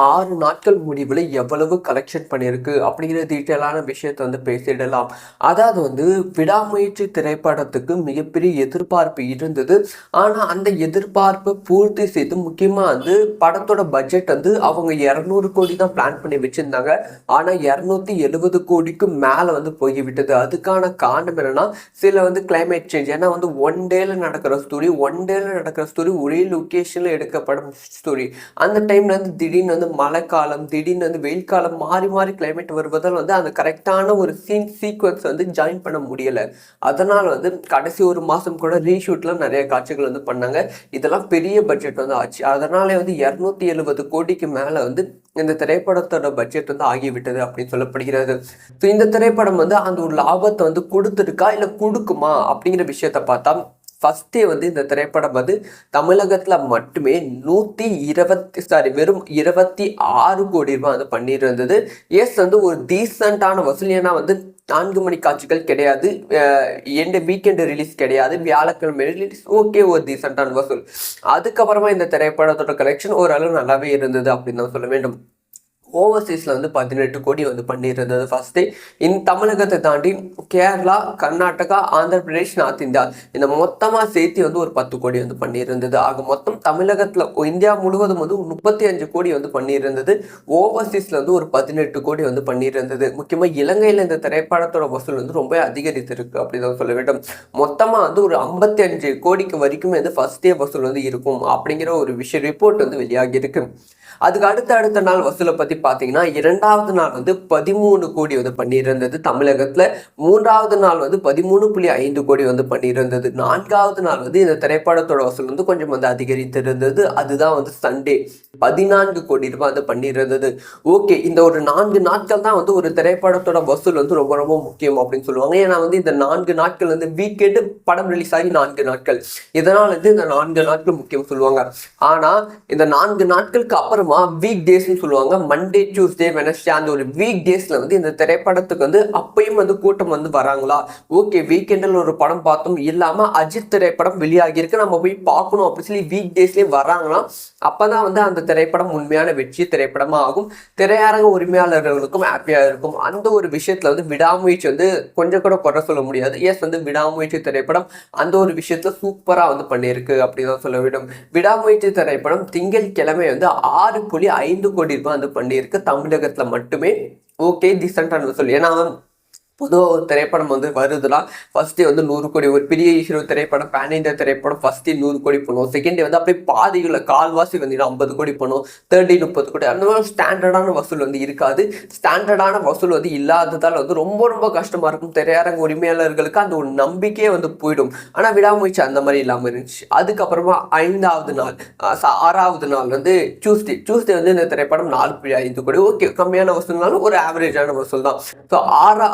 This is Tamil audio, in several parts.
6 நாட்கள் முடிவில் எவ்வளவு கலெக்ஷன் பண்ணியிருக்கு அப்படிங்கிற டீட்டெயிலான விஷயத்தை வந்து பேசிடலாம். அதாவது வந்து விடாமுயற்சி திரைப்படத்துக்கு மிகப்பெரிய எதிர்பார்ப்பு இருந்தது. ஆனால் அந்த எதிர்பார்ப்பை பூர்த்தி செய்து முக்கியமாக வந்து படத்தோட பட்ஜெட் வந்து அவங்க 200 கோடி தான் பிளான் பண்ணி வச்சுருந்தாங்க. ஆனால் 270 கோடிக்கு மேலே வந்து போய்விட்டது. அதுக்கான காரணம் என்னன்னா சில வந்து கிளைமேட் சேஞ்ச். ஏன்னா வந்து ஒன் டேல நடக்கிற ஸ்டோரி ஒரே லொக்கேஷனில் எடுக்கப்படும் ஸ்டோரி. அந்த டைம்ல வந்து திடீர்னு வந்து மழைக்காலம், திடீர்னு வந்து வெயில் காலம் மாறி மாறி கிளைமேட் வருவதால் வந்து அந்த கரெக்டான ஒரு சீக்வன்ஸ் வந்து ஜாயின் பண்ண முடியலை. அதனால் வந்து கடைசி ஒரு மாதம் கூட ரீஷூட்லாம் நிறைய காட்சிகள் வந்து பண்ணாங்க. இதெல்லாம் பெரிய பட்ஜெட் வந்து ஆச்சு. அதனாலே வந்து 270 கோடிக்கு மேலே வந்து இந்த திரைப்படத்தோட பட்ஜெட் வந்து ஆகிவிட்டது அப்படின்னு சொல்லப்படுகிறது. ஸோ இந்த திரைப்படம் வந்து அந்த ஒரு லாபத்தை வந்து கொடுத்துருக்கா இல்லை கொடுக்குமா அப்படிங்கிற விஷயத்த பார்த்தா ஃபஸ்ட்டே வந்து இந்த திரைப்படம் வந்து தமிழகத்தில் மட்டுமே வெறும் 26 கோடி ரூபாய் வந்து பண்ணியிருந்தது. வந்து ஒரு டீசெண்டான வசூல். ஏன்னா வந்து 4 மணி காட்சிகள் கிடையாது, வீக்கெண்டு ரிலீஸ் கிடையாது, வியாழக்கிழமை ரிலீஸ், ஓகே ஒரு டீசெண்டான வசூல். அதுக்கப்புறமா இந்த திரைப்படத்தோட கலெக்ஷன் ஓரளவு நல்லாவே இருந்தது அப்படின்னு தான் சொல்ல வேண்டும். ஓவர்சீஸில் வந்து 18 கோடி வந்து பண்ணியிருந்தது ஃபஸ்ட்டு. தமிழகத்தை தாண்டி கேரளா, கர்நாடகா, ஆந்திர பிரதேஷ், நார்த் இந்தியா இந்த மொத்தமாக சேர்த்து வந்து ஒரு 10 கோடி வந்து பண்ணியிருந்தது. ஆக மொத்தம் தமிழகத்தில் இந்தியா முழுவதும் வந்து 35 கோடி வந்து பண்ணியிருந்தது. ஓவர்சீஸில் வந்து ஒரு 18 கோடி வந்து பண்ணியிருந்தது. முக்கியமாக இலங்கையில் இந்த திரைப்படத்தோட வசூல் வந்து ரொம்ப அதிகரித்திருக்கு அப்படிதான் சொல்ல வேண்டும். மொத்தமாக வந்து ஒரு 55 கோடிக்கு வரைக்கும் வந்து ஃபஸ்ட்டே வசூல் வந்து இருக்கும் அப்படிங்கிற ஒரு விஷயம் ரிப்போர்ட் வந்து வெளியாகியிருக்கு. அதுக்கு அடுத்த நாள் வசூலை பற்றி பார்த்தீங்கன்னா 2வது நாள் வந்து 13 கோடி வந்து பண்ணியிருந்தது தமிழகத்தில். 3வது நாள் வந்து 13.5 கோடி வந்து பண்ணியிருந்தது. 4வது நாள் வந்து இந்த திரைப்படத்தோட வசூல் வந்து கொஞ்சம் வந்து அதிகரித்திருந்தது. அதுதான் வந்து சண்டே 14 கோடி ரூபாய் வந்து பண்ணியிருந்தது. ஓகே, இந்த ஒரு 4 நாட்கள் தான் வந்து ஒரு திரைப்படத்தோட வசூல் வந்து ரொம்ப ரொம்ப முக்கியம் அப்படின்னு சொல்லுவாங்க. ஏன்னா வந்து இந்த 4 நாட்கள் வந்து வீக்கெண்டு படம் ரிலீஸ் ஆகி 4 நாட்கள், இதனால் வந்து இந்த 4 நாட்கள் முக்கியம் சொல்லுவாங்க. ஆனால் இந்த 4 நாட்களுக்கு அப்புறமா வீக் டேஸ்ன்னு சொல்லுவாங்க. மண்டே, டியூஸ்டே, வெனஸ்டே அந்த ஒரு வீக் டேஸ்ல வந்து இந்த திரைப்படத்துக்கு வந்து அப்பயும் வந்து கூட்டம் வந்து வராங்களா, ஓகே வீக்கெண்டில் ஒரு படம் பார்த்தோம் இல்லாம அஜித் திரைப்படம் வெளியாகி இருக்கு நம்ம போய் பார்க்கணும் அப்படின்னு சொல்லி வீக் டேஸ்லயே வராங்களாம். அப்பதான் வந்து அந்த திரைப்படம் உண்மையான வெற்றி திரைப்படமா ஆகும். திரையரங்க உரிமையாளர்களுக்கும் ஹாப்பியா இருக்கும். அந்த ஒரு விஷயத்துல வந்து விடாமுயற்சி வந்து கொஞ்சம் கூட குறை சொல்ல முடியாது. வந்து விடாமுயற்சி திரைப்படம் அந்த ஒரு விஷயத்துல சூப்பரா வந்து பண்ணியிருக்கு அப்படிதான் சொல்ல வேண்டும். விடாமுயற்சி திரைப்படம் திங்கட்கிழமை வந்து 6.5 கோடி ரூபாய் வந்து பண்ணியிருக்கு தமிழகத்துல மட்டுமே. ஓகே, டீசென்டான வசூல். ஏன்னா பொதுவாக ஒரு திரைப்படம் வந்து வருதுன்னா ஃபர்ஸ்டே வந்து 100 கோடி, ஒரு பெரிய ஹீரோ திரைப்படம், பேன் இந்தியா திரைப்படம் ஃபர்ஸ்டே 100 கோடி பண்ணுவோம். செகண்டே வந்து அப்படியே பாதிகளை கால்வாசி வந்து 50 கோடி பண்ணுவோம். 30 கோடி அந்த மாதிரி ஸ்டாண்டர்டான வசூல் வந்து இருக்காது. ஸ்டாண்டர்டான வசூல் வந்து இல்லாததால் வந்து ரொம்ப ரொம்ப கஷ்டமா இருக்கும். திரையரங்க உரிமையாளர்களுக்கு அந்த ஒரு நம்பிக்கையே வந்து போயிடும். ஆனால் விடாமுயற்சி அந்த மாதிரி இல்லாமல் இருந்துச்சு. அதுக்கப்புறமா 6வது நாள் வந்து டியூஸ்டே வந்து இந்த திரைப்படம் 4.5 கோடி. ஓகே, கம்மியான வசூல்னாலும் ஒரு ஆவரேஜான வசூல் தான். ஸோ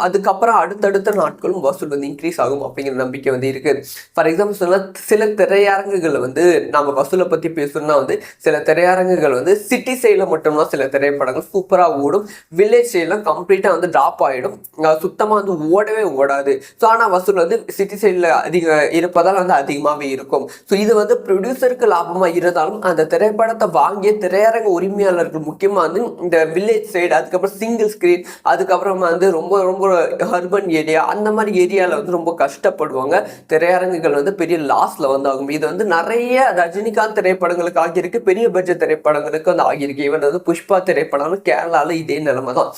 அதுக்கப்புறம் அடுத்தடுத்த நாட்களும் வசூல் வந்து இன்க்ரீஸ் ஆகும் அப்படிங்கிற நம்பிக்கை வந்து இருக்கு. ஃபார் எக்ஸாம்பிள் சொன்னா சில திரையரங்குகள் வந்து நம்ம வசூலை பத்தி பேசணும்னா வந்து சில திரையரங்குகள் வந்து சிட்டி சைட்ல மட்டும்தான் சில திரைப்படங்கள் சூப்பரா ஓடும். வில்லேஜ் சைட்லாம் கம்ப்ளீட்டா வந்து டிராப் ஆயிடும், சுத்தமா வந்து ஓடவே ஓடாது. ஸோ ஆனால் வசூல் வந்து சிட்டி சைட்ல இருப்பதால் வந்து அதிகமாகவே இருக்கும். ஸோ இது வந்து ப்ரொடியூசருக்கு லாபமா இருந்தாலும் அந்த திரைப்படத்தை வாங்கிய திரையரங்க உரிமையாளர்கள் முக்கியமா வந்து இந்த வில்லேஜ் சைடு, அதுக்கப்புறம் சிங்கிள் ஸ்கிரீன், அதுக்கப்புறம் வந்து ரொம்ப ரொம்ப அர்பன் ஏரியா அந்த மாதிரி ஏரியாவில் வந்து ரொம்ப கஷ்டப்படுவாங்க. திரையரங்குகள் வந்து பெரிய லாஸ்ல வந்து ஆகும். இது வந்து நிறைய ரஜினிகாந்த் திரைப்படங்களுக்கு ஆகியிருக்கு, பெரிய பட்ஜெட் திரைப்படங்களுக்கு வந்து ஆகியிருக்கு. இவன் வந்து புஷ்பா திரைப்படம் கேரளால இதே நிலைமை தான்.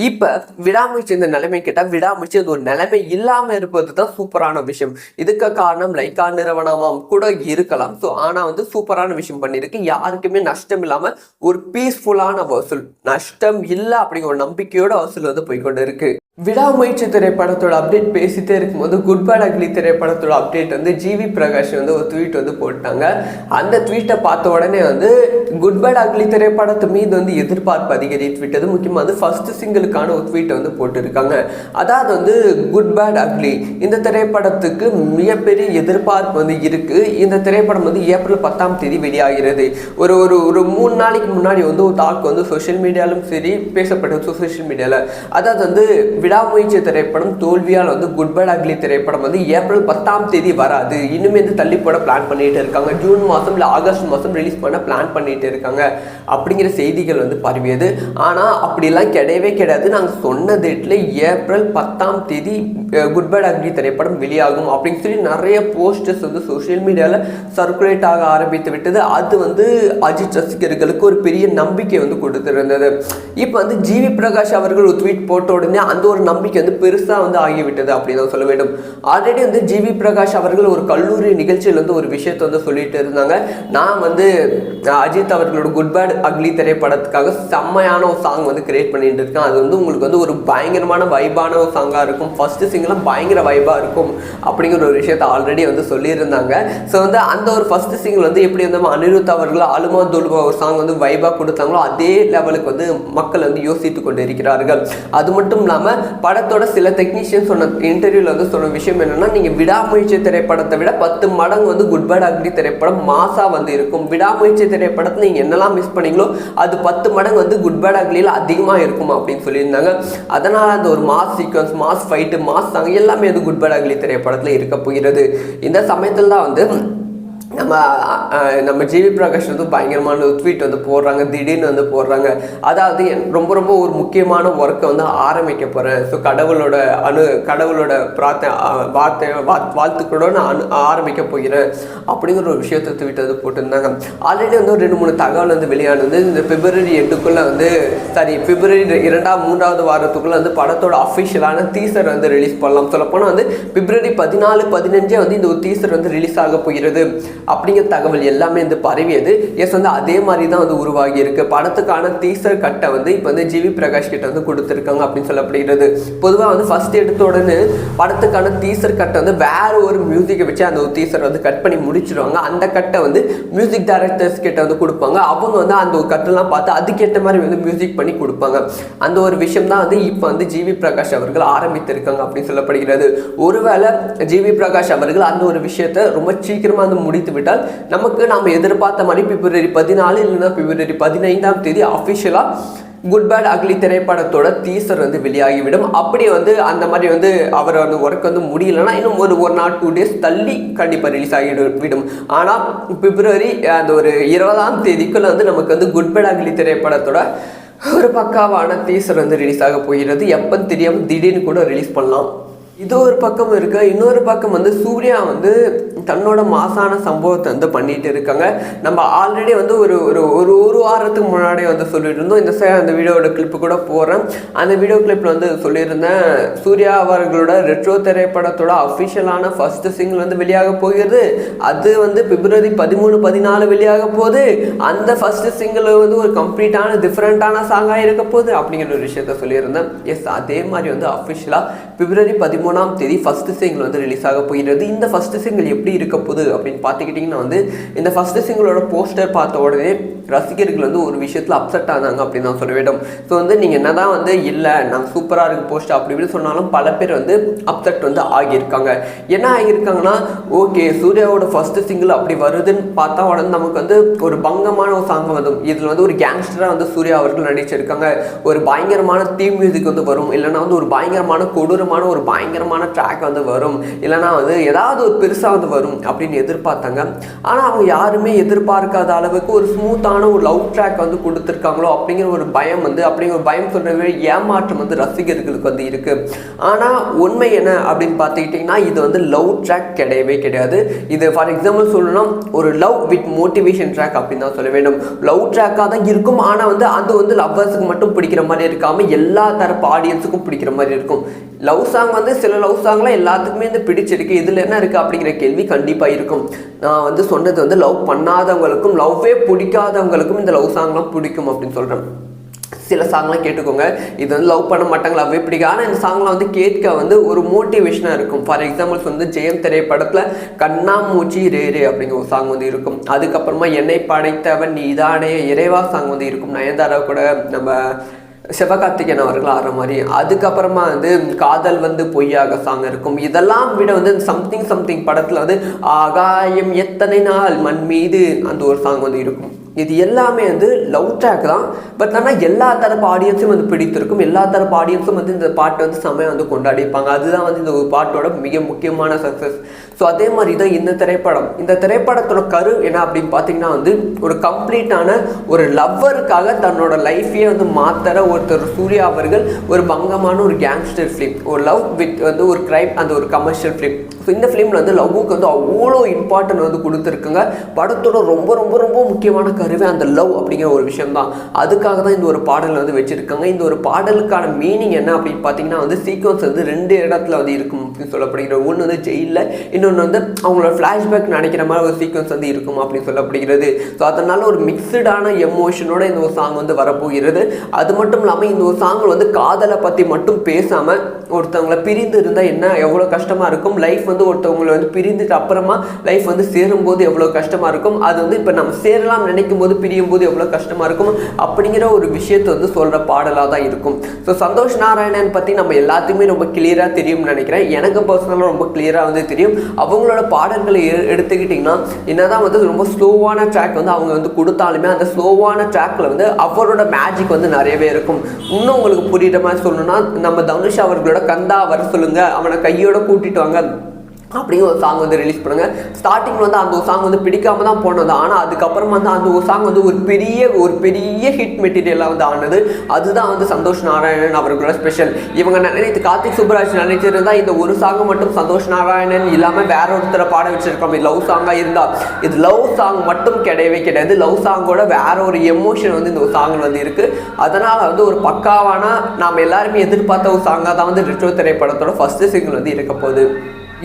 இப்ப விடாமுயற்சி இந்த நிலைமை கேட்டால் விடாமுயற்சி அது ஒரு நிலைமை இல்லாம இருப்பது தான் சூப்பரான விஷயம். இதுக்கு காரணம் லைக்கா நிறுவனமாம் கூட இருக்கலாம். ஸோ ஆனா வந்து சூப்பரான விஷயம் பண்ணியிருக்கு. யாருக்குமே நஷ்டம் இல்லாம ஒரு பீஸ்ஃபுல்லான வசூல், நஷ்டம் இல்லை அப்படிங்கிற ஒரு நம்பிக்கையோட வசூல் வந்து போய்கொண்டு இருக்கு. விடாமுயற்சி திரைப்படத்தோட அப்டேட் பேசிட்டே இருக்கும்போது குட் பேட் அக்லி திரைப்படத்தோட அப்டேட் வந்து ஜிவி பிரகாஷ் வந்து ஒரு ட்வீட் வந்து போட்டாங்க. அந்த ட்வீட்டை பார்த்த உடனே வந்து குட் பேட் அக்லி திரைப்படத்து மீது வந்து எதிர்பார்ப்பு அதிகரித்து விட்டது. முக்கியமாக வந்து ஃபர்ஸ்ட் சிங்கிளுக்கான ஒரு ட்வீட்டை வந்து போட்டிருக்காங்க. அதாவது வந்து குட் பேட் அக்லி இந்த திரைப்படத்துக்கு மிகப்பெரிய எதிர்பார்ப்பு வந்து இருக்கு. இந்த திரைப்படம் வந்து ஏப்ரல் 10ஆம் தேதி வெளியாகிறது. ஒரு ஒரு ஒரு 3 நாளைக்கு முன்னாடி வந்து ஒரு டாக் வந்து சோஷியல் மீடியாலும் சரி பேசப்பட்டது. சோஷியல் மீடியாவில் அதாவது வந்து விடாமுயற்சி திரைப்படம் தோல்வியால் வந்து குட் பேட் அக்லி திரைப்படம் வந்து ஏப்ரல் 10ஆம் தேதி வராது, இன்னுமே வந்து தள்ளி போட பிளான் பண்ணிட்டு இருக்காங்க, ஜூன் மாதம் இல்லை ஆகஸ்ட் மாதம் ரிலீஸ் பண்ண பிளான் பண்ணிட்டு இருக்காங்க அப்படிங்கிற செய்திகள் வந்து பரவியது. ஆனால் அப்படிலாம் கிடையவே கிடையாது. நாங்கள் சொன்ன டேட்டில் ஏப்ரல் 10ஆம் தேதி குட் பேட் அக்லி திரைப்படம் வெளியாகும் அப்படின்னு சொல்லி நிறைய போஸ்டர்ஸ் வந்து சோஷியல் மீடியாவில் சர்க்குலேட் ஆக ஆரம்பித்து விட்டது. அது வந்து அஜித் ரசிகர்களுக்கு ஒரு பெரிய நம்பிக்கை வந்து கொடுத்திருந்தது. இப்போ வந்து ஜிவி பிரகாஷ் அவர்கள் ஒரு ட்வீட் போட்ட உடனே அந்த ஒரு நம்பிக்கை வந்து பெருசாக வந்து ஆகிவிட்டது அப்படின்னு தான் சொல்ல வேண்டும். ஆல்ரெடி வந்து ஜிவி பிரகாஷ் அவர்கள் ஒரு கல்லூரி நிகழ்ச்சியில் வந்து ஒரு விஷயத்தை வந்து சொல்லிட்டு இருந்தாங்க. நான் வந்து அஜித் அவர்களோட குட் பேட் அக்லி திரைப்படத்துக்காக செம்மையான ஒரு சாங் வந்து கிரியேட் பண்ணிட்டு இருக்கேன். அது வந்து உங்களுக்கு வந்து ஒரு பயங்கரமான வைபான ஒரு சாங்காக இருக்கும், ஃபர்ஸ்ட் சிங்கிலாம் பயங்கர வைபாக இருக்கும் அப்படிங்கிற ஒரு விஷயத்தை ஆல்ரெடி வந்து சொல்லியிருந்தாங்க. ஸோ வந்து அந்த ஒரு ஃபர்ஸ்ட் சிங்கிள் வந்து எப்படி வந்து அனிருத் அவர்கள் அலுமா துலுமா ஒரு சாங் வந்து வைபாக கொடுத்தாங்களோ அதே லெவலுக்கு வந்து மக்கள் வந்து யோசித்து கொண்டு இருக்கிறார்கள். அது மட்டும் இல்லாமல் படத்தோட சில டெக்னீஷியன் சொன்ன இன்டர்வியூவில் வந்து சொன்ன விஷயம் என்னன்னா, நீங்கள் விடாமுயற்சி திரைப்படத்தை விட 10 மடங்கு வந்து குட் பேட் அக்லி திரைப்படம் மாசா வந்து இருக்கும். விடாமுயற்சி திரைப்படத்தை நீங்கள் என்னெல்லாம் மிஸ் பண்ணீங்களோ அது 10 மடங்கு வந்து குட் பேட் அக்லியில் அதிகமாக இருக்கும் அப்படின்னு சொல்லியிருந்தாங்க. அதனால் அந்த ஒரு mass sequence, mass fight, mass song எல்லாமே வந்து குட் பேட் அக்லி திரைப்படத்தில் இருக்க போகிறது. இந்த சமயத்தில் தான் வந்து நம்ம ஜிவி பிரகாஷ் வந்து பயங்கரமான ஒரு ட்வீட் வந்து போடுறாங்க, திடீர்னு வந்து போடுறாங்க. அதாவது ரொம்ப ஒரு முக்கியமான ஒர்க்கை வந்து ஆரம்பிக்க போகிறேன், ஸோ கடவுளோட வாழ்த்துக்களோட நான் ஆரம்பிக்க போகிறேன் அப்படிங்கிற ஒரு விஷயத்தை ட்வீட் வந்து போட்டிருந்தாங்க. ஆல்ரெடி வந்து ஒரு 2-3 தகவல் வந்து வெளியானது. இந்த பிப்ரவரி 8க்குள்ளே வந்து பிப்ரவரி 2-3வது வாரத்துக்குள்ளே வந்து படத்தோட அஃபிஷியலான டீசர் வந்து ரிலீஸ் பண்ணலாம். சொல்லப்போனால் வந்து பிப்ரவரி 14-15 வந்து இந்த ஒரு டீசர் வந்து ரிலீஸ் ஆக போகிறது அப்படிங்கிற தகவல் எல்லாமே வந்து பரவியது. எஸ் வந்து அதே மாதிரி தான் வந்து உருவாகி இருக்கு. படத்துக்கான டீசர் கட்டை வந்து இப்போ வந்து ஜிவி பிரகாஷ் கிட்ட வந்து கொடுத்துருக்காங்க அப்படின்னு சொல்லப்படுகிறது. பொதுவாக வந்து ஃபர்ஸ்ட் எடுத்த உடனே படத்துக்கான டீசர் கட்டை வந்து வேற ஒரு மியூசிக்கை வச்சு அந்த ஒரு டீசர் வந்து கட் பண்ணி முடிச்சிருவாங்க. அந்த கட்டை வந்து மியூசிக் டைரக்டர்ஸ் கிட்ட வந்து கொடுப்பாங்க. அவங்க வந்து அந்த ஒரு கட்டெல்லாம் பார்த்து அதுக்கேற்ற மாதிரி வந்து மியூசிக் பண்ணி கொடுப்பாங்க. அந்த ஒரு விஷயம் தான் வந்து இப்போ வந்து ஜிவி பிரகாஷ் அவர்கள் ஆரம்பித்திருக்காங்க அப்படின்னு சொல்லப்படுகிறது. ஒருவேளை ஜிவி பிரகாஷ் அவர்கள் அந்த ஒரு விஷயத்தை ரொம்ப சீக்கிரமாக வந்து முடித்து விட்டால் நமக்கு நாம் எதிர்பார்த்த மாதிரி பிப்ரவரி 14 இல்லைன்னா பிப்ரவரி 15ஆம் தேதி அஃபிஷியலாக குட் பேட் அக்லி திரைப்படத்தோட டீசர் வந்து வெளியாகிவிடும். அப்படி வந்து அந்த மாதிரி வந்து அவர் வந்து ஒர்க் வந்து முடியலைன்னா இன்னும் ஒரு நாள் 2 டேஸ் தள்ளி கண்டிப்பாக ரிலீஸ் ஆகிவிடும். ஆனால் பிப்ரவரி அந்த ஒரு 20ஆம் தேதிக்குள்ள வந்து நமக்கு வந்து குட் பேட் அக்லி திரைப்படத்தோட ஒரு பக்காவான டீசர் வந்து ரிலீஸ் ஆக போகிறது. எப்போ தெரியாமல் திடீர்னு கூட ரிலீஸ் பண்ணலாம். இது ஒரு பக்கம் இருக்கு. இன்னொரு பக்கம் வந்து சூர்யா வந்து தன்னோட மாசான சம்பவத்தை வந்து பண்ணிட்டு இருக்காங்க. நம்ம ஆல்ரெடி வந்து ஒரு வாரத்துக்கு முன்னாடி வந்து சொல்லிட்டு இருந்தோம். அந்த வீடியோட கிளிப்பு கூட போடுறேன். அந்த வீடியோ கிளிப்பில் வந்து சொல்லியிருந்தேன், சூர்யா அவர்களோட ரெட்ரோ திரைப்படத்தோட அஃபிஷியலான ஃபர்ஸ்ட் சிங்கிள் வந்து வெளியாக போகிறது. அது வந்து பிப்ரவரி 13-14 வெளியாக போகுது. அந்த ஃபர்ஸ்ட் சிங்கிள் வந்து ஒரு கம்ப்ளீட்டான டிஃப்ரெண்டான சாங்காக இருக்க போகுது அப்படிங்கிற ஒரு விஷயத்த சொல்லியிருந்தேன். எஸ் அதே மாதிரி வந்து அஃபிஷியலாக பிப்ரவரி 13ஆம் தேதி ஃபர்ஸ்ட் சிங்கிள் வந்து ரிலீஸ் ஆக போகிறது. இந்த ஃபர்ஸ்ட் சிங்கிள் எப்படி இருக்க போகுது அப்படின்னு பார்த்துக்கிட்டிங்கன்னா வந்து இந்த ஃபர்ஸ்ட் சிங்கிளோட போஸ்டர் பார்த்த உடனே ரசிகர்கள் வந்து ஒரு விஷயத்தில் அப்செட் ஆனாங்க அப்படின்னு தான் சொல்ல வேண்டும். ஸோ வந்து நீங்கள் என்ன தான் வந்து இல்லை நாங்கள் சூப்பராக இருக்குது போஸ்டர் அப்படி இப்படின்னு சொன்னாலும் பல பேர் வந்து அப்செட் வந்து ஆகியிருக்காங்க. என்ன ஆகியிருக்காங்கன்னா, ஓகே சூர்யாவோட ஃபர்ஸ்ட் சிங்கிள் அப்படி வருதுன்னு பார்த்தா உடனே நமக்கு வந்து ஒரு பங்கமான ஒரு சாங் வந்து இதில் வந்து ஒரு கேங்ஸ்டராக வந்து சூர்யா அவர்கள் நடிச்சிருக்காங்க. ஒரு பயங்கரமான தீம் மியூசிக் வந்து வரும், இல்லைனா வந்து ஒரு பயங்கரமான கொடூரமான ஒரு பயங்கரமான ட்ராக் வந்து வரும், இல்லைனா வந்து ஏதாவது ஒரு பெருசாக வந்து வரும் அப்படின்னு எதிர்பார்த்தாங்க. ஆனால் அவங்க யாருமே எதிர்பார்க்காத அளவுக்கு ஒரு ஸ்மூத்தான ஒரு லவ் ட்ராக் வந்து கொடுத்துருக்காங்களோ அப்படிங்கிற ஒரு பயம் வந்து அப்படிங்கிற ஒரு பயம் சொல்கிற ஏமாற்றம் வந்து ரசிகர்களுக்கு வந்து இருக்குது. ஆனால் உண்மை என்ன அப்படின்னு பார்த்துக்கிட்டிங்கன்னா இது வந்து லவ் ட்ராக் கிடையவே கிடையாது. இது ஃபார் எக்ஸாம்பிள் சொல்லணும்னா ஒரு லவ் வித் மோட்டிவேஷன் ட்ராக் அப்படின்னு தான் சொல்ல வேண்டும். லவ் ட்ராக்காக தான் இருக்கும், ஆனால் வந்து அது வந்து லவ்வர்ஸுக்கு மட்டும் பிடிக்கிற மாதிரி இருக்காமல் எல்லா தரப்பு ஆடியன்ஸுக்கும் பிடிக்கிற மாதிரி இருக்கும். லவ் சாங் வந்து சில லவ் சாங்லாம் எல்லாத்துக்குமே வந்து பிடிச்சிருக்கு, இதில் என்ன இருக்குது அப்படிங்கிற கேள்வி கண்டிப்பாக இருக்கும். நான் வந்து சொன்னது வந்து லவ் பண்ணாதவங்களுக்கும் லவ்வே பிடிக்காதவங்களுக்கும் இந்த லவ் சாங்லாம் பிடிக்கும் அப்படின்னு சொல்கிறேன். சில சாங்லாம் கேட்டுக்கோங்க, இது வந்து லவ் பண்ண மாட்டாங்க, லவ்வே பிடிக்கும், ஆனால் இந்த சாங்லாம் வந்து கேட்க வந்து ஒரு மோட்டிவேஷனாக இருக்கும். ஃபார் எக்ஸாம்பிள்ஸ் வந்து ஜெயம் திரைப்படத்தில் கண்ணாமூச்சி ரே அப்படிங்கிற ஒரு சாங் வந்து இருக்கும். அதுக்கப்புறமா என்னை படைத்தவன் நீதானே இறைவா சாங் வந்து இருக்கும், நயன்தாரா கூட நம்ம சிவகார்த்திகேயன் அவர்கள் ஆடுற மாதிரி. அதுக்கப்புறமா வந்து காதல் வந்து பொய்யாக சாங் இருக்கும். இதெல்லாம் விட வந்து சம்திங் படத்தில் வந்து ஆகாயம் எத்தனை நாள் மண் மீது அந்த ஒரு சாங் வந்து இருக்கும். இது எல்லாமே வந்து லவ் ட்ராக் தான். பட் ஆனால் எல்லா தரப்பு ஆடியன்ஸும் வந்து பிடித்திருக்கும், எல்லா தரப்பு ஆடியன்ஸும் வந்து இந்த பாட்டை வந்து செம்மையாக வந்து கொண்டாடிப்பாங்க. அதுதான் வந்து இந்த ஒரு பாட்டோட மிக முக்கியமான சக்ஸஸ். ஸோ அதே மாதிரி தான் இந்த திரைப்படத்தோட கரு என்ன அப்படின்னு பார்த்தீங்கன்னா வந்து ஒரு கம்ப்ளீட்டான ஒரு லவ்வருக்காக தன்னோட லைஃபையே வந்து மாத்தற ஒருத்தர் சூர்யா அவர்கள் ஒரு பங்கமான ஒரு கேங்ஸ்டர் ஃபிலிம், ஒரு லவ் வித் வந்து ஒரு கிரைம், அந்த ஒரு கமர்ஷியல் ஃபிலிம். ஸோ இந்த ஃபிலிமில் வந்து லவ்வுக்கு வந்து அவ்வளோ இம்பார்ட்டன்ட் வந்து கொடுத்துருக்குங்க. படத்தோட ரொம்ப ரொம்ப ரொம்ப முக்கியமான கருவே அந்த லவ் அப்படிங்கிற ஒரு விஷயம் தான். அதுக்காக தான் இந்த ஒரு பாடல் வந்து வச்சுருக்காங்க. இந்த ஒரு பாடலுக்கான மீனிங் என்ன அப்படின்னு பார்த்தீங்கன்னா வந்து சீக்வன்ஸ் வந்து 2 இடத்துல வந்து இருக்கும் அப்படின்னு சொல்லப்படுகிற. ஒன்று வந்து ஜெயிலில், இன்னொன்று வந்து அவங்களோட ஃப்ளாஷ்பேக் நினைக்கிற மாதிரி ஒரு சீக்வன்ஸ் வந்து இருக்கும் அப்படின்னு சொல்லப்படுகிறது. ஸோ அதனால் ஒரு மிக்சடான எமோஷனோட இந்த ஒரு சாங் வந்து வரப்போகிறது. அது மட்டும் இல்லாமல் இந்த ஒரு சாங் வந்து காதலை பற்றி மட்டும் பேசாமல் ஒருத்தவங்களை பிரிந்து இருந்தால் என்ன எவ்வளோ கஷ்டமாக இருக்கும், லைஃப் வந்து ஒருத்தவங்களை வந்து பிரிந்துட்டு அப்புறமா லைஃப் வந்து சேரும்போது எவ்வளோ கஷ்டமாக இருக்கும், அது வந்து இப்போ நம்ம சேரலாம் நினைக்கும் போது பிரியும் போது எவ்வளோ கஷ்டமாக இருக்கும் அப்படிங்கிற ஒரு விஷயத்தை வந்து சொல்கிற பாடலாக தான் இருக்கும். ஸோ சந்தோஷ் நாராயணன் பற்றி நம்ம எல்லாத்தையுமே ரொம்ப கிளியராக தெரியும்னு நினைக்கிறேன். எனக்கு பர்சனலாக ரொம்ப கிளியராக வந்து தெரியும். அவங்களோட பாடல்களை எடுத்துக்கிட்டிங்கன்னா என்னதான் வந்து ரொம்ப ஸ்லோவான ட்ராக் வந்து அவங்க வந்து கொடுத்தாலுமே அந்த ஸ்லோவான ட்ராக்ல வந்து அவரோட மேஜிக் வந்து நிறையவே இருக்கும். இன்னும் உங்களுக்கு புரியுற மாதிரி சொல்லணும்னா நம்ம தனுஷ் அவர்களோட கந்தா வர சொல்லுங்க, அவனை கையோட கூட்டிட்டு வாங்க அப்படிங்கிற ஒரு சாங் வந்து ரிலீஸ் பண்ணுங்க. ஸ்டார்டிங்கில் வந்து அந்த ஒரு சாங் வந்து பிடிக்காம தான் போனது. ஆனால் அதுக்கப்புறமா வந்து அந்த ஒரு சாங் வந்து ஒரு பெரிய ஹிட் மெட்டீரியலாக வந்து ஆனது. அதுதான் வந்து சந்தோஷ் நாராயணன் அவர்களோட ஸ்பெஷல். இவங்க நினைத்து கார்த்திக் சுப்புராஜ் நினைச்சிருந்தா இந்த ஒரு சாங்கை மட்டும் சந்தோஷ் நாராயணன் இல்லாமல் வேற ஒருத்தரை பாட வச்சிருக்கோம். இது லவ் சாங்காக இருந்தால் இது லவ் சாங் மட்டும் கிடையவே கிடையாது. லவ் சாங்கோட வேற ஒரு எமோஷன் வந்து இந்த ஒரு சாங்கில் வந்து இருக்குது. அதனால் வந்து ஒரு பக்காவான நாம் எல்லாருமே எதிர்பார்த்த ஒரு சாங்காக தான் வந்து ரெட்ரோ திரைப்படத்தோட ஃபர்ஸ்ட் சிங்கிள் வந்து இருக்க போகுது.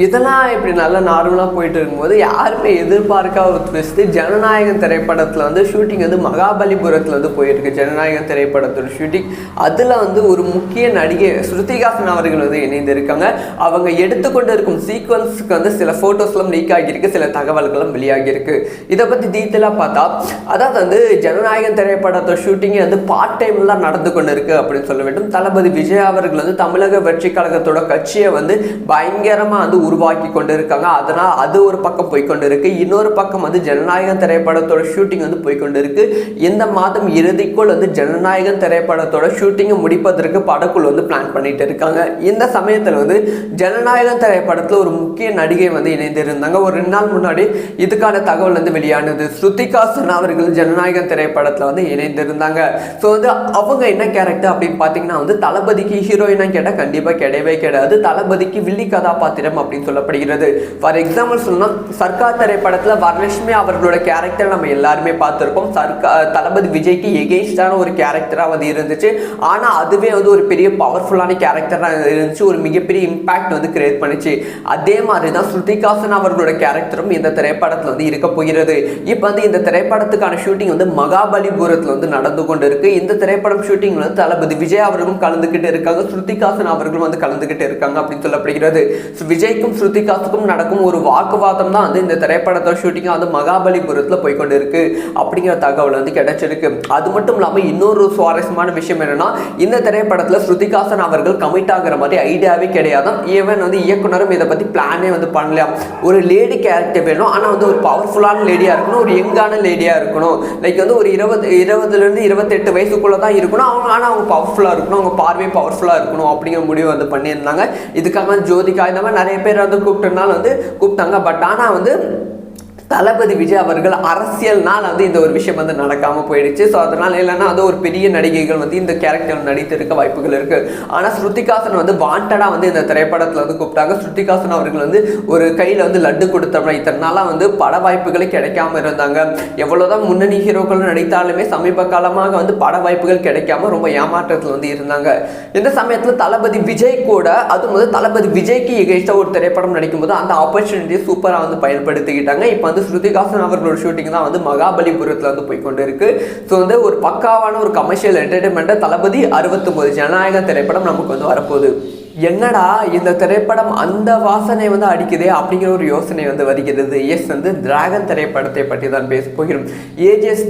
இதெல்லாம் இப்படி நல்லா நார்மலாக போயிட்டு இருக்கும்போது யாருமே எதிர்பார்க்க ஒரு ட்விஸ்ட்டு, ஜனநாயகன் திரைப்படத்தில் வந்து ஷூட்டிங் வந்து மகாபலிபுரத்தில் வந்து போயிருக்கு. ஜனநாயகன் திரைப்படத்தோட ஷூட்டிங், அதில் வந்து ஒரு முக்கிய நடிகை ஸ்ருதிஹாசன் அவர்கள் வந்து இணைந்திருக்காங்க. அவங்க எடுத்துக்கொண்டு இருக்கும் சீக்வன்ஸுக்கு வந்து சில ஃபோட்டோஸ்லாம் லீக் ஆகியிருக்கு, சில தகவல்களும் வெளியாகியிருக்கு. இதை பற்றி டீட்டெயிலாக பார்த்தா அதாவது வந்து ஜனநாயகன் திரைப்படத்தோட ஷூட்டிங்கே வந்து பார்ட் டைம்லாம் நடந்து கொண்டு இருக்கு அப்படின்னு சொல்ல வேண்டும். தளபதி விஜய் அவர்கள் வந்து தமிழக வெற்றி கழகத்தோட கட்சியை வந்து பயங்கரமாக வந்து உருவாக்கி கொண்டு இருக்காங்க. அதனால் அது ஒரு பக்கம் போய்கொண்டு இருக்கு. இன்னொரு பக்கம் வந்து ஜனநாயகன் திரைப்படத்தோட ஷூட்டிங் வந்து போய்கொண்டு இருக்கு. இந்த மாதம் இறுதிக்குள் வந்து ஜனநாயகன் திரைப்படத்தோட ஷூட்டிங்கை முடிப்பதற்கு படக்குழு வந்து பிளான் பண்ணிட்டு இருக்காங்க. இந்த சமயத்தில் வந்து ஜனநாயகன் திரைப்படத்தில் ஒரு முக்கிய நடிகை வந்து இணைந்திருந்தாங்க. ஒரு 2 நாள் முன்னாடி இதுக்கான தகவல் வந்து வெளியானது. ஸ்ருதிஹாசன் அவர்கள் ஜனநாயகன் திரைப்படத்தில் வந்து இணைந்திருந்தாங்க. ஸோ வந்து அவங்க என்ன கேரக்டர் அப்படின்னு பார்த்தீங்கன்னா வந்து தளபதிக்கு ஹீரோயினா கேட்டால் கண்டிப்பாக கிடையவே கிடையாது. தளபதிக்கு வில்லி கதாபாத்திரம் அப்படின்னு சொல்லப்படுகிறது. ஃபார் எக்ஸாம்பிள் சொல்லணும், சர்க்கார் திரைப்படத்தில் வரலட்சுமி அவர்களோட கேரக்டர் நம்ம எல்லாருமே பார்த்துருக்கோம். தளபதி விஜய்க்கு எகெயின்ஸ்டான ஒரு கேரக்டராக வந்து இருந்துச்சு. ஆனால் அதுவே வந்து ஒரு பெரிய பவர்ஃபுல்லான கேரக்டராக இருந்துச்சு, ஒரு மிகப்பெரிய இம்பாக்ட் வந்து கிரியேட் பண்ணிச்சு. அதே மாதிரி தான் ஸ்ருதிஹாசன் அவர்களோட கேரக்டரும் இந்த திரைப்படத்தில் வந்து இருக்க போகிறது. இப்போ வந்து இந்த திரைப்படத்துக்கான ஷூட்டிங் வந்து மகாபலிபுரத்தில் வந்து நடந்து கொண்டு இருக்கு. இந்த திரைப்படம் ஷூட்டிங் வந்து தளபதி விஜய் அவர்களும் கலந்துக்கிட்டு இருக்காங்க, ஸ்ருதிஹாசன் அவர்களும் வந்து கலந்துக்கிட்டு இருக்காங்க அப்படின்னு சொல்லப்படுகிறது. விஜய்க்கும் ஸ்ருதிஹாசனுக்கும் நடக்கும் ஒரு வாக்குவாதம் தான் வந்து இந்த திரைப்படத்தோட ஷூட்டிங் வந்து மகாபலிபுரத்தில் போய்கொண்டு இருக்கு அப்படிங்கிற தகவல் வந்து கிடைச்சிருக்கு. அது மட்டும் இல்லாமல் இன்னொரு சுவாரஸ்யமான விஷயம் என்னன்னா, இந்த திரைப்படத்தில் ஸ்ருதிஹாசன் அவர்கள் கமிட் ஆகிற மாதிரி ஐடியாவே கிடையாது. ஈவன் வந்து இயக்குனரும் இதை பற்றி பிளானே வந்து பண்ணலாம். ஒரு லேடி கேரக்டர் வேணும், ஆனால் வந்து ஒரு பவர்ஃபுல்லான லேடியாக இருக்கணும், ஒரு யங்கான லேடியாக இருக்கணும். லைக் வந்து ஒரு 20 28 வயசுக்குள்ளே தான் இருக்கணும். ஆனால் அவங்க பவர்ஃபுல்லாக இருக்கணும், அவங்க பார்வை பவர்ஃபுல்லாக இருக்கணும் அப்படிங்கிற முடிவு வந்து பண்ணியிருந்தாங்க. இதுக்காக ஜோதிகா இந்த மாதிரி நிறைய பேர் வந்து கூப்பிட்டாங்க. பட் ஆனால் வந்து தளபதி விஜய் அவர்கள் அரசியல்னால் வந்து இந்த ஒரு விஷயம் வந்து நடக்காமல் போயிடுச்சு. ஸோ அதனால் இல்லைன்னா வந்து ஒரு பெரிய நடிகைகள் வந்து இந்த கேரக்டர் நடித்திருக்க வாய்ப்புகள் இருக்குது. ஆனால் ஸ்ருதிஹாசன் வந்து வாண்டடாக வந்து இந்த திரைப்படத்தில் வந்து கூப்பிட்டாங்க. ஸ்ருதிஹாசன் அவர்கள் வந்து ஒரு கையில் வந்து லட்டு கொடுத்தோம்னா இத்தனை நாளாக வந்து பட வாய்ப்புகளே கிடைக்காம இருந்தாங்க. எவ்வளோதான் முன்னணி ஹீரோக்கள் நடித்தாலுமே சமீப காலமாக வந்து பட வாய்ப்புகள் கிடைக்காம ரொம்ப ஏமாற்றத்தில் வந்து இருந்தாங்க. இந்த சமயத்தில் தளபதி விஜய் கூட, அதுவும் வந்து தளபதி விஜய்க்கு எகெயின்ஸ்டாக ஒரு திரைப்படம் நடிக்கும்போது அந்த ஆப்பர்ச்சுனிட்டியை சூப்பராக வந்து பயன்படுத்திக்கிட்டாங்க. இப்போ ஸ்ருதிஹாசன் அவர்களோட ஷூட்டிங் தான் வந்து மகாபலிபுரத்தில் வந்து போய்கொண்டு இருக்கு. ஸோ வந்து ஒரு பக்காவான ஒரு கமர்ஷியல் என்டர்டைன்மெண்ட்டை தளபதி 69 ஜனநாயக திரைப்படம் நமக்கு வந்து வரப்போகுது. என்னடா இந்த திரைப்படம் அந்த வாசனை வந்து அடிக்குதே அப்படிங்கிற ஒரு யோசனை வந்து வருகிறது. எஸ் வந்து டிராகன் திரைப்படத்தை பற்றி தான் பேச போகிறோம். ஏஜிஎஸ்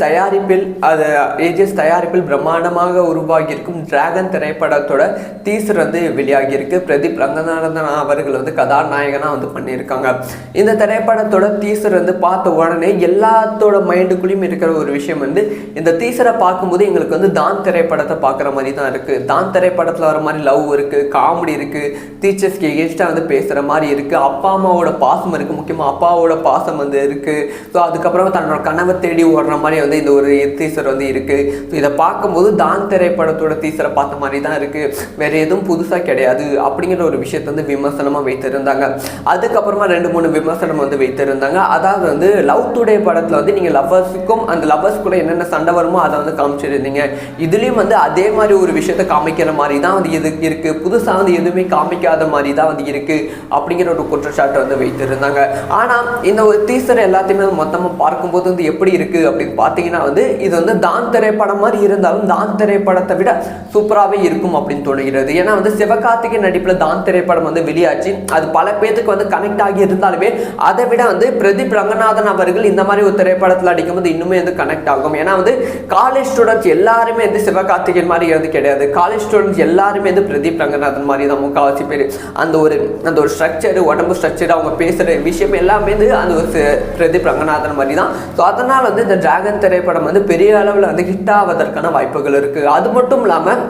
தயாரிப்பில் பிரம்மாண்டமாக உருவாகி இருக்கும் டிராகன் திரைப்படத்தோட டீசர் வந்து வெளியாகி இருக்கு. பிரதீப் ரங்கநாதன் அவர்கள் வந்து கதாநாயகனா வந்து பண்ணியிருக்காங்க. இந்த திரைப்படத்தோட டீசர் வந்து பார்த்த உடனே எல்லாத்தோட மைண்டுக்குள்ளேயும் இருக்கிற ஒரு விஷயம் வந்து இந்த டீசரை பார்க்கும்போது எங்களுக்கு வந்து தான் திரைப்படத்தை பார்க்குற மாதிரி தான் இருக்கு. தான் திரைப்படத்தில் வர மாதிரி லவ் இருக்கு, காமெடி இருக்கு, டீச்சர்ஸ்க்கு எகென்ஸ்டாக வந்து பேசுகிற மாதிரி இருக்கு, அப்பா அம்மாவோட பாசம் இருக்கு, முக்கியமாக அப்பாவோட பாசம் வந்து இருக்கு. ஸோ அதுக்கப்புறம் தன்னோட கனவை தேடி ஓடுற மாதிரி வந்து இந்த ஒரு டீசர் வந்து இருக்கு. ஸோ இதை பார்க்கும்போது தான் திரைப்படத்தோட டீசரை பார்த்த மாதிரி தான் இருக்கு, வேற எதுவும் புதுசாக கிடையாது அப்படிங்கிற ஒரு விஷயத்தை வந்து விமர்சனமாக வைத்திருந்தாங்க. அதுக்கப்புறமா 2-3 விமர்சனம் வந்து வைத்திருந்தாங்க. அதாவது வந்து லவ் டுடே படத்தில் வந்து நீங்கள் லவ்வர்ஸுக்கும் அந்த லவ்வர்ஸ் கூட என்னென்ன சண்டை வருமோ அதை வந்து காமிச்சிருந்தீங்க. இதுலேயும் வந்து அதே மாதிரி ஒரு விஷயத்த காமிக்கிற மாதிரி தான் வந்து இது இருக்கு, புதுசாக வந்து எதுவுமே காமிக்காத மாதிரி தான் வந்து இருக்கு அப்படிங்கிற ஒரு குற்றச்சாட்டை வந்து வைத்திருந்தாங்க. ஆனால் இந்த ஒரு டீசர் எல்லாத்தையுமே மொத்தமாக பார்க்கும்போது வந்து எப்படி இருக்கு அப்படின்னு பார்த்தீங்கன்னா வந்து இது வந்து தான் திரைப்படம் மாதிரி இருந்தாலும் தான் திரைப்படத்தை விட சூப்பராகவே இருக்கும் அப்படின்னு தோணுகிறது. ஏன்னா வந்து சிவகார்த்திகேயன் நடிப்பில் தான் திரைப்படம் வந்து வெளியாச்சு. அது பல பேருக்கு வந்து கனெக்ட் ஆகி இருந்தாலுமே அதை விட வந்து பிரதீப் ரங்கநாதன் அவர்கள் இந்த மாதிரி ஒரு திரைப்படத்தில் அடிக்கும்போது இன்னுமே வந்து கனெக்ட் ஆகும். ஏன்னா வந்து காலேஜ் ஸ்டூடெண்ட்ஸ் எல்லாருமே வந்து சிவகார்த்திகேயன் மாதிரி வந்து கிடையாது. காலேஜ் ஸ்டூடெண்ட்ஸ் எல்லாருமே வந்து பிரதீப் ரங்கநாதன் மாதிரி தான் முக்கால்வாசி பேர். அந்த ஒரு ஸ்ட்ரக்சர், உடம்பு ஸ்ட்ரக்சர், அவங்க பேசுகிற விஷயம் எல்லாமே வந்து அந்த ஒரு பிரதீப் ரங்கநாதன் மாதிரி தான். ஸோ அதனால் வந்து இந்த டிராகன் திரைப்படம் வந்து பெரிய அளவில் வந்து ஹிட் ஆவதற்கான வாய்ப்புகள் இருக்குது. அது மட்டும் இல்லாமல்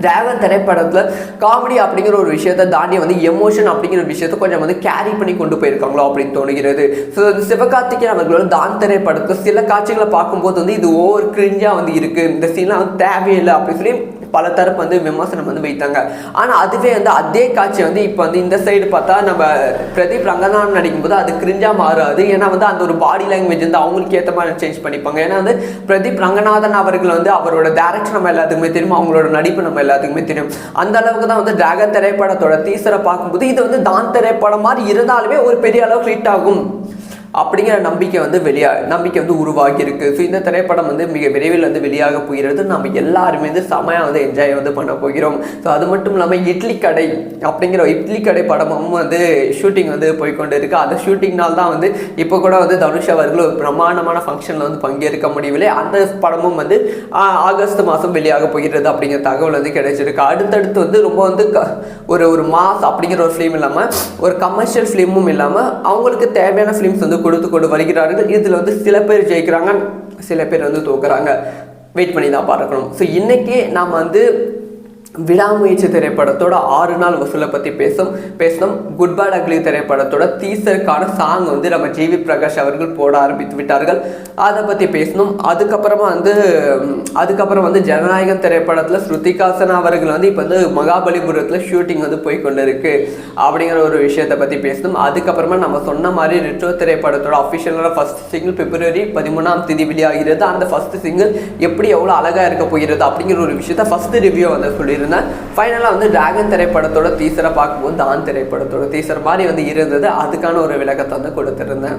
டிராகன் திரைப்படத்தில் காமெடி அப்படிங்கிற ஒரு விஷயத்தை தாண்டி வந்து எமோஷன் அப்படிங்கிற விஷயத்தை கொஞ்சம் வந்து கேரி பண்ணி கொண்டு போயிருக்காங்களோ அப்படின்னு தோணுகிறது. ஸோ சிவகார்த்திகேயன் அவர்களோட தான் திரைப்படத்தில் சில காட்சிகளை பார்க்கும்போது வந்து இது ஓவர் கிரிஞ்சாக வந்து இருக்குது, இந்த சீன்லாம் வந்து தேவையில்லை அப்படின்னு சொல்லி பல தரப்பு வந்து விமர்சனம் வந்து வைத்தாங்க. ஆனால் அதுவே வந்து அதே காட்சி வந்து இப்போ வந்து இந்த சைடு பார்த்தா நம்ம பிரதீப் ரங்கநாதன் நடிக்கும்போது அது கிரிஞ்சாக மாறாது. ஏன்னா வந்து அந்த ஒரு பாடி லாங்குவேஜ் வந்து அவங்களுக்கு ஏற்ற மாதிரி சேஞ்ச் பண்ணிப்பாங்க. ஏன்னா வந்து பிரதீப் ரங்கநாதன் அவர்கள் வந்து அவரோட டேரக்ஷன் நம்ம எல்லாத்துக்குமே தெரியும், அவங்களோட நடிப்பு நம்ம எல்லாத்துக்குமே தெரியும். அந்த அளவுக்கு தான் வந்து டிராகன் திரைப்படத்தோட டீசரை பார்க்கும்போது இது வந்து தான் திரைப்படம் மாதிரி இருந்தாலுமே ஒரு பெரிய அளவுக்கு ஹிட் ஆகும் அப்படிங்கிற நம்பிக்கை வந்து உருவாகி இருக்கு. ஸோ இந்த திரைப்படம் வந்து மிக விரைவில் வந்து வெளியாக போகிறது. நம்ம எல்லாருமே வந்து செமையாக வந்து என்ஜாய் வந்து பண்ண போகிறோம். ஸோ அது மட்டும் இல்லாமல் இட்லி கடை படமும் வந்து ஷூட்டிங் வந்து போய்கொண்டு இருக்கு. அந்த ஷூட்டிங்னால் தான் வந்து இப்போ கூட வந்து தனுஷ் அவர்கள் ஒரு பிரமாண்டமான ஃபங்க்ஷனில் வந்து பங்கேற்க முடியவில்லை. அந்த படமும் வந்து ஆகஸ்ட் மாதம் வெளியாக போகிறது அப்படிங்கிற தகவல் வந்து கிடைச்சிருக்கு. அடுத்தடுத்து வந்து ரொம்ப வந்து ஒரு மாஸ் அப்படிங்கிற ஒரு ஃபிலிம் இல்லாமல் ஒரு கமர்ஷியல் ஃபிலிமும் இல்லாமல் அவங்களுக்கு தேவையான ஃபிலிம்ஸ் வந்து கொடுத்து கொண்டு வருகிறார்கள். இதில் வந்து சில பேர் ஜெயிக்கிறாங்க, சில பேர் வந்து தோக்குறாங்க. வெயிட் பண்ணி தான் பார்க்கணும். ஸோ இன்றைக்கி நாம் வந்து விடாமுயற்சி திரைப்படத்தோட 6 நாள் வசூலை பற்றி பேசணும். குட் பேட் அக்லி திரைப்படத்தோட டீசருக்கான சாங் வந்து நம்ம ஜிவி பிரகாஷ் அவர்கள் போட ஆரம்பித்து விட்டார்கள், அதை பற்றி பேசணும். அதுக்கப்புறம் வந்து ஜனநாயகன் திரைப்படத்தில் ஸ்ருதிகாசன் அவர்கள் வந்து இப்போ வந்து மகாபலிபுரத்தில் ஷூட்டிங் வந்து போய்கொண்டு இருக்கு அப்படிங்கிற ஒரு விஷயத்தை பற்றி பேசணும். அதுக்கப்புறமா நம்ம சொன்ன மாதிரி ரெட்ரோ திரைப்படத்தோட அஃபிஷியலான ஃபர்ஸ்ட் சிங்கிள் பிப்ரவரி 13 வெளியாகிறது. அந்த ஃபர்ஸ்ட் சிங்கிள் எப்படி எவ்வளோ அழகாக இருக்க போகிறது அப்படிங்கிற ஒரு விஷயத்த ஃபர்ஸ்ட் ரிவ்யூ வந்து சொல்லி ஃபைனலாக வந்து டிராகன் திரைப்படத்தோட டீசரை பார்க்கும்போது தான் திரைப்படத்தோட டீசர் மாதிரி வந்து இருந்தது. அதுக்கான ஒரு விளக்கத்தை வந்து கொடுத்துருந்தேன்.